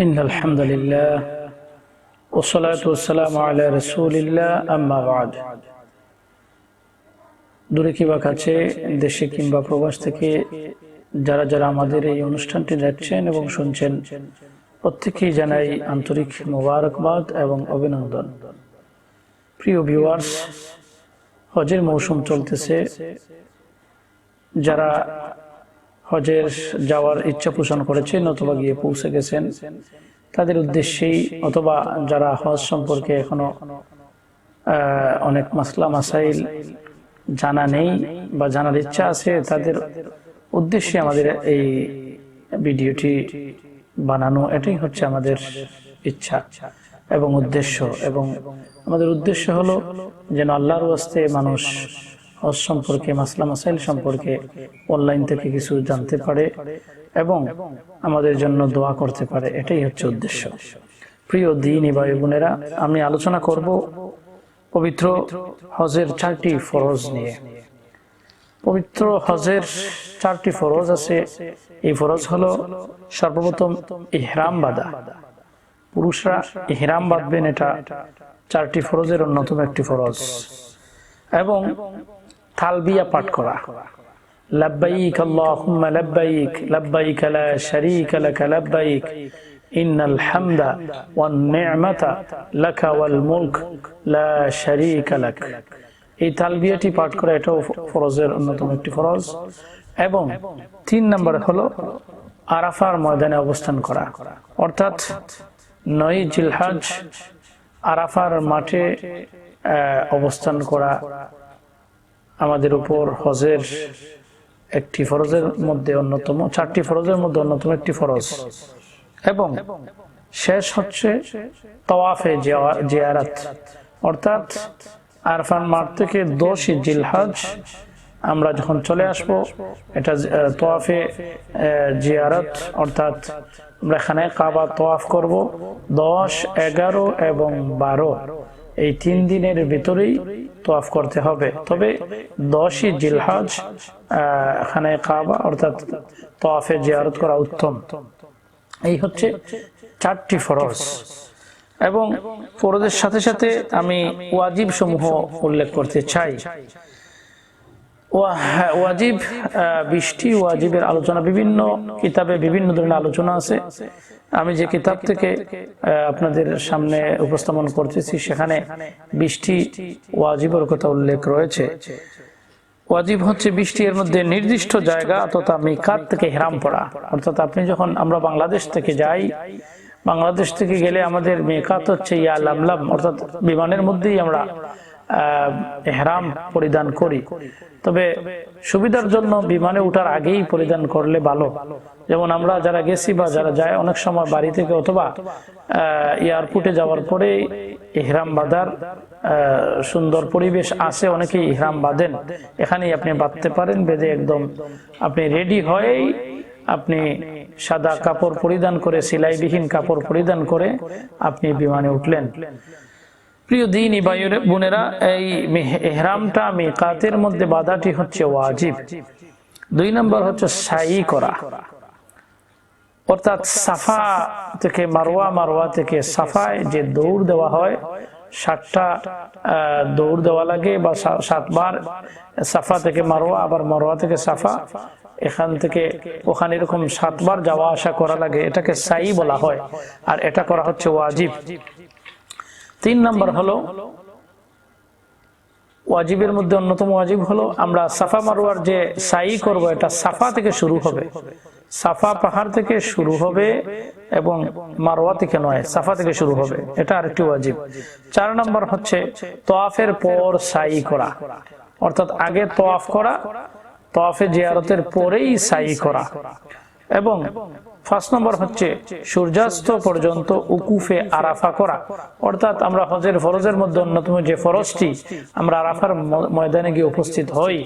إن الحمد لله والصلاة والسلام على رسول الله أما بعد দূরে কিংবা কাছে দেশে কিংবা প্রবাস থেকে যারা যারা আমাদের এই অনুষ্ঠানটি দেখছেন এবং শুনছেন প্রত্যেককেই জানাই আন্তরিক মোবারকবাদ এবং অভিনন্দন। প্রিয় ভিউয়ার্স, হজের মৌসুম চলতেছে। যারা হজের যাওয়ার ইচ্ছা পোষণ করেছেন অথবা গিয়ে পৌঁছে গেছেন তাদের উদ্দেশ্যেই, অথবা যারা হজ সম্পর্কে এখনো অনেক মাসলা মাসাইল জানা নেই বা জানার ইচ্ছা আছে, তাদের উদ্দেশ্যে আমাদের এই ভিডিওটি বানানো। এটাই হচ্ছে আমাদের ইচ্ছা এবং উদ্দেশ্য। এবং আমাদের উদ্দেশ্য হলো যেন আল্লাহর ওয়াস্তে মানুষ হজ সম্পর্কে, মাসলা মাসাইল সম্পর্কে অনলাইন থেকে কিছু জানতে পারে এবং আমাদের জন্য দোয়া করতে পারে। এটাই হচ্ছে উদ্দেশ্য। প্রিয় দ্বীনী ভাই বোনেরা, আমি আলোচনা করব পবিত্র হজের 4টি ফরজ নিয়ে। পবিত্র হজের 4টি ফরজ আছে। এই ফরজ হলো সর্বপ্রথম ইহরাম বাঁধা। পুরুষরা ইহরাম বাঁধবেন, এটা 4টি ফরজের অন্যতম একটি ফরজ। এবং তালবিয়া পাঠ করা, লাব্বাইক আল্লাহুম্মা লাব্বাইক লাব্বাইক লা শারীকা লাক লাব্বাইক ইন্নাল হামদা ওয়ান নি'মাতা লাকা ওয়াল মুলক লা শারীকা লাক। এই তালবিয়াটি পাঠ করা এটাও ফরজের অন্যতম একটি ফরজ। এবং 3 নম্বর হলো আরাফার ময়দানে অবস্থান করা, অর্থাৎ 9 জিলহজ আরাফার মাঠে অবস্থান করা আমাদের উপর হজের একটি ফরজের মধ্যে অন্যতম, 4টি ফরজের মধ্যে অন্যতম একটি ফরজ। এবং শেষ হচ্ছে তাওয়াফে জিয়ারত, অর্থাৎ আরাফার মাঠ থেকে 10 জিলহজ আমরা যখন চলে আসব, এটা তাওয়াফে জিয়ারত, অর্থাৎ আমরা এখানে কাবা তাওয়াফ করব 10, 11 এবং 12, এই 3 দিনের ভিতরেই তাওয়াফ করতে হবে। তবে 10 জিলহজ এখানে কাবা অর্থাৎ তাওয়াফে জিয়ারত করা উত্তম। এই হচ্ছে 4টি ফরজ। এবং ফরজের সাথে সাথে আমি ওয়াজিব সমূহ উল্লেখ করতে চাই। ওয়াজিব 20টি ওয়াজিবের আলোচনা বিভিন্ন কিতাবে বিভিন্ন ধরনের আলোচনা আছে। আমি যে কিতাব থেকে আপনাদের সামনে উপস্থাপন করতেছি সেখানে 20টি ওয়াজিবের কথা উল্লেখ রয়েছে। ওয়াজিব হচ্ছে 20টি, এর মধ্যে নির্দিষ্ট জায়গা তথা মিকাত থেকে ইহরাম পড়া, অর্থাৎ আপনি যখন আমরা বাংলাদেশ থেকে যাই, বাংলাদেশ থেকে গেলে আমাদের মিকাত হচ্ছে ইয়া লামলাম, অর্থাৎ বিমানের মধ্যেই আমরা ইহরাম পরিধান করি। তবে সুবিধার জন্য বিমানে ওঠার আগেই পরিধান করলে ভালো। যেমন আমরা যারা গেছি বা যারা যায়, অনেক সময় বাড়ি থেকে অথবা এয়ারপোর্টে যাওয়ার পরে ইহরাম বাঁধার সুন্দর পরিবেশ আছে, অনেকেই ইহরাম বাঁধেন। এখানেই আপনি বাঁধতে পারেন। বেঁধে একদম আপনি রেডি হয়েই আপনি সাদা কাপড় পরিধান করে, সেলাইবিহীন কাপড় পরিধান করে আপনি বিমানে উঠলেন। প্রিয় দ্বীনী ভাই বোনেরা, এই ইহরামটা মিকাতের মধ্যে বাঁধাটি হচ্ছে ওয়াজিব। 2 নম্বর হচ্ছে সাই করা, অর্থাৎ সাফা থেকে মারওয়া, মারওয়া থেকে সাফায় যে দৌড় দেওয়া হয়, 7টা দৌড় দেওয়া লাগে বা 7 বার সাফা থেকে মারওয়া, আবার মারওয়া থেকে সাফা, এখান থেকে ওখানে এরকম 7 বার যাওয়া আসা করা লাগে। এটাকে সাই বলা হয়, আর এটা করা হচ্ছে ওয়াজিব। 3 নম্বর হলো ওয়াজিবের মধ্যে অন্যতম ওয়াজিব হলো আমরা সাফা মারওয়ার যে সাই করব, এটা সাফা থেকে শুরু হবে, সাফা পাহাড় থেকে শুরু হবে এবং মারওয়া থেকে নয়, সাফা থেকে শুরু হবে। এটা আরেকটি ওয়াজিব। 4 নম্বর হচ্ছে তাওয়াফের পর সাই করা, অর্থাৎ আগে তাওয়াফ করা, তাওয়াফে জিয়ারতের পরেই সাই করা। এবং 5 নম্বর হচ্ছে সূর্যাস্ত পর্যন্ত উকুফে আরাফা করা, অর্থাৎ আমরা হজের ফরজের মধ্যে অন্যতম যে ফরজটি, আমরা আরাফার ময়দানে গিয়ে উপস্থিত হই।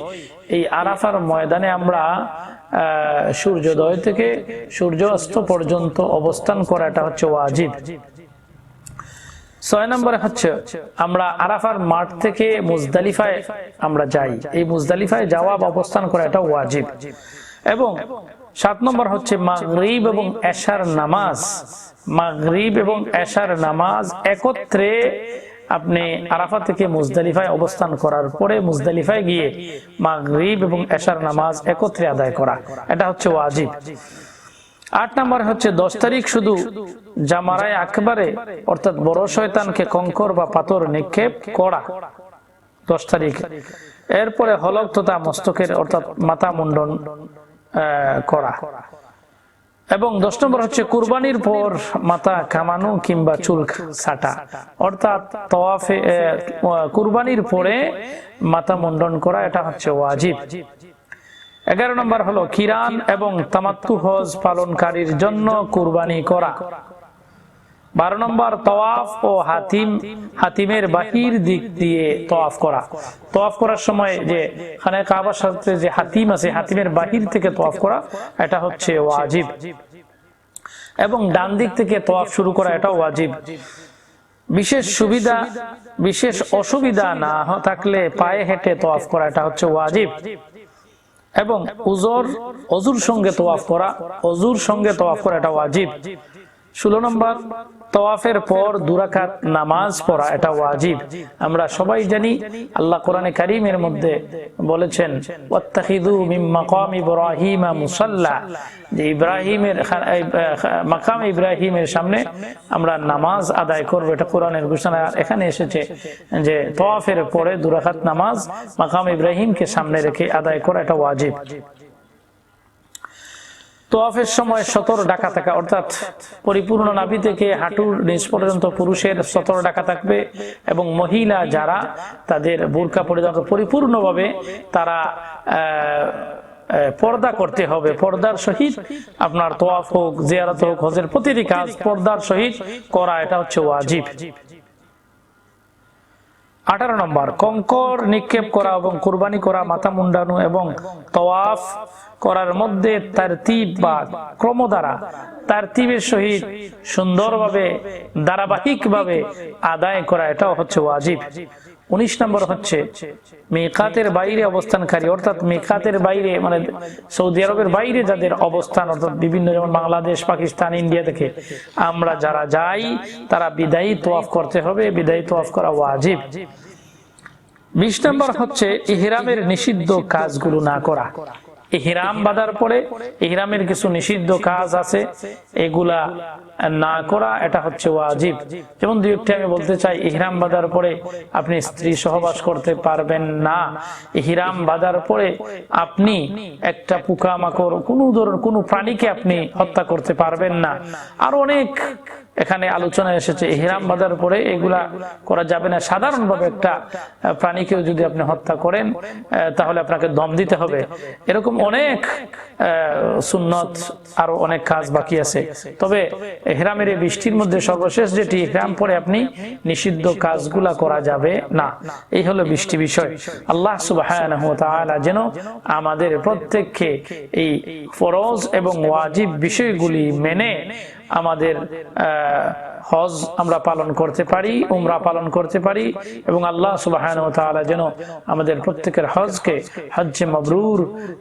এই আরাফার ময়দানে আমরা সূর্যোদয় থেকে সূর্যাস্ত পর্যন্ত অবস্থান করাটা হচ্ছে ওয়াজিব। 6 নম্বরে হচ্ছে আমরা আরাফার মাঠ থেকে মুজদালিফায় আমরা যাই। এই মুজদালিফায় যাওয়া বা অবস্থান করা এটা ওয়াজিব। এবং 7 নম্বর হচ্ছে মাগরিব এবং এশার নামাজ। মাগরিব এবং এশার নামাজ একত্রে আপনি আরাফা থেকে মুজদালিফায় অবস্থান করার পরে মুজদালিফায় গিয়ে মাগরিব এবং এশার নামাজ একত্রে আদায় করা, এটা হচ্ছে ওয়াজিব। 8 নম্বর হচ্ছে 10 তারিখ শুধু জামারায়ে আকবারে অর্থাৎ বড় শয়তানকে কঙ্কর বা পাথর নিক্ষেপ করা 10 তারিখ। এরপরে হলক তথা মস্তকের অর্থাৎ মাথা মুন্ডন করা। এবং 10 নম্বর হচ্ছে কুরবানির পর মাথা কামানো কিংবা চুল ছাটা, অর্থাৎ তাওয়াফে কুরবানির পরে মাথা মুন্ডন করা, এটা হচ্ছে ওয়াজিব। 11 নম্বর হলো কিরান এবং তামাত্তু হজ পালনকারীর জন্য কুরবানি করা। 12 নম্বর তাওয়াফ ও হাতিমের বাহির দিক দিয়ে তাওয়াফ করা। তাওয়াফ করার সময় যে খানে কাবার সাথে যে হাতিম আছে, হাতিমের বাহির থেকে তাওয়াফ করা, এটা হচ্ছে ওয়াজিব। এবং ডান দিক থেকে তাওয়াফ শুরু করা, এটা ওয়াজিব। বিশেষ অসুবিধা না থাকলে পায়ে হেঁটে তাওয়াফ করা, এটা হচ্ছে ওয়াজিব। এবং অজুর সঙ্গে তাওয়াফ করা, এটা ওয়াজিব। 16 নম্বর তাওয়াফের পর 2 রাকাত নামাজ পড়া, এটা ওয়াজিব। আমরা সবাই জানি আল্লাহ কোরআনে কারীমের মধ্যে বলেছেন ওয়াত্তাখিযু মিন মাকাম ইব্রাহিমা মুসাল্লা, যে ইব্রাহিমের মাকাম ইব্রাহিমের সামনে আমরা নামাজ আদায় করব, এটা কোরআনের ঘোষণা। এখানে এসেছে যে তাওয়াফের পরে 2 রাকাত নামাজ মাকাম ইব্রাহিমকে সামনে রেখে আদায় করা, এটা ওয়াজিব। তাওয়াফের সময় 17 ডাকা থাকা, অর্থাৎ পরিপূর্ণ নাভি থেকে হাঁটুর নিচ পর্যন্ত পুরুষের 17 ডাকা থাকবে এবং মহিলা যারা তাদের বোরকা পরিধান পরিপূর্ণভাবে তারা পর্দা করতে হবে। পর্দার সহিত আপনার তাওয়াফ হোক, জিয়ারত হোক, হজের প্রতিটি কাজ পর্দার সহিত করা, এটা হচ্ছে ওয়াজিব। 18 নম্বর কঙ্কর নিক্ষেপ করা এবং কুরবানি করা, মাথা মুন্ডানো এবং তাওয়াফ করার মধ্যে তারতিব বা ক্রম দ্বারা তারতিবের সহিত সুন্দরভাবে ধারাবাহিকভাবে আদায় করা, এটাও হচ্ছে ওয়াজিব। 19 নম্বর হচ্ছে মিকাতের বাইরে অবস্থানকারী, অর্থাৎ মিকাতের বাইরে মানে সৌদি আরবের বাইরে যাদের অবস্থান, অর্থাৎ বিভিন্ন যেমন বাংলাদেশ, পাকিস্তান, ইন্ডিয়া থেকে আমরা যারা যাই তারা বিদায়ী তাওয়াফ করতে হবে, বিদায়ী তাওয়াফ করা ওয়াজিব। 20 নম্বর হচ্ছে ইহরামের নিষিদ্ধ কাজগুলো না করা। ইহরাম বাঁধার পরে ইহরামের কিছু নিষিদ্ধ কাজ আছে, এগুলা না করা, এটা হচ্ছে ওয়াজিব। যেমন দুই একটি আমি বলতে চাই। ইহরাম বাঁধার পরে আপনি স্ত্রী সহবাস করতে পারবেন না। ইহরাম বাঁধার পরে আপনি একটা পোকামাকড় কোনো প্রাণীকে আপনি হত্যা করতে পারবেন না। আর অনেক এখানে আলোচনা এসেছে ইহরাম বাঁধার পরে এগুলা করা যাবে না। সাধারণভাবে একটা প্রাণীকেও যদি আপনি হত্যা করেন তাহলে আপনাকে দম দিতে হবে। এরকম অনেক সুন্নত আরো অনেক কাজ বাকি আছে। তবে ইহরামের এই 20টির মধ্যে সর্বশেষ যেটি ইহরাম পরে আপনি নিষিদ্ধ কাজগুলা করা যাবে না। এই হলো 20টি বিষয়। আল্লাহ সুবহানাহু ওয়া তাআলা যেন আমাদের প্রত্যেককে এই ফরজ এবং ওয়াজিব বিষয়গুলি মেনে আমাদের হজ আমরা পালন করতে পারি, উমরা পালন করতে পারি এবং আল্লাহ সুবহানাহু ওয়া তাআলা যেন আমাদের প্রত্যেকের হজকে হজ্জে মাবরুর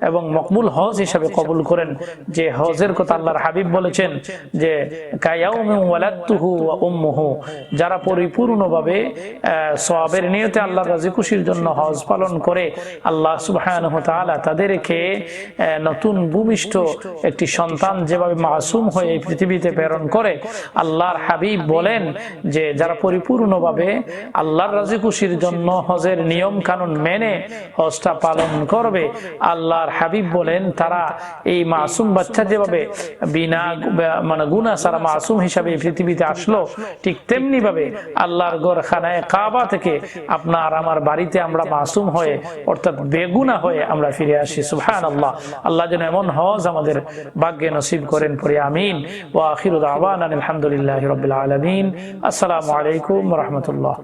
এবং মকবুল হজ হিসেবে কবুল করেন। যে হজের কথা আল্লাহর হাবিব বলেছেন যে কায়াউমি ওয়ালাদতুহু ওয়া উম্মুহু, যারা পরিপূর্ণভাবে সওয়াবের নিয়তে আল্লাহর রাজি খুশির জন্য হজ পালন করে আল্লাহ সুবহানাহু ওয়া তাআলা তাদেরকে নতুন ভূমিষ্ঠ একটি সন্তান যেভাবে মাসুম হয়ে এই পৃথিবীতে প্রেরণ করে, আল্লাহর হাবিব বলেন যে যারা পরিপূর্ণভাবে আল্লাহর রাজি খুশির জন্য হজের নিয়ম কানুন মেনে হজটা পালন করবে, আল্লাহর হাবিব বলেন তারা এই মাসুম বাচ্চা যেভাবে বিনা মানে গুনাহ ছাড়া মাসুম হিসাবে এই পৃথিবীতে আসলো, ঠিক তেমনি ভাবে আল্লাহর ঘর খানায়ে কাবা থেকে আপনার আমার বাড়িতে আমরা মাসুম হয়ে অর্থাৎ বেগুনাহ হয়ে আমরা ফিরে আসি। সুবহানাল্লাহ। আল্লাহ যেন এমন হজ আমাদের ভাগ্যে নসিব করেন, পড়ি আমিন। ওয়া আখিরু দাওয়ানা আলহামদুলিল্লাহি রাব্বিল আলামিন। আসসালামু আলাইকুম ওয়া রাহমাতুল্লাহ।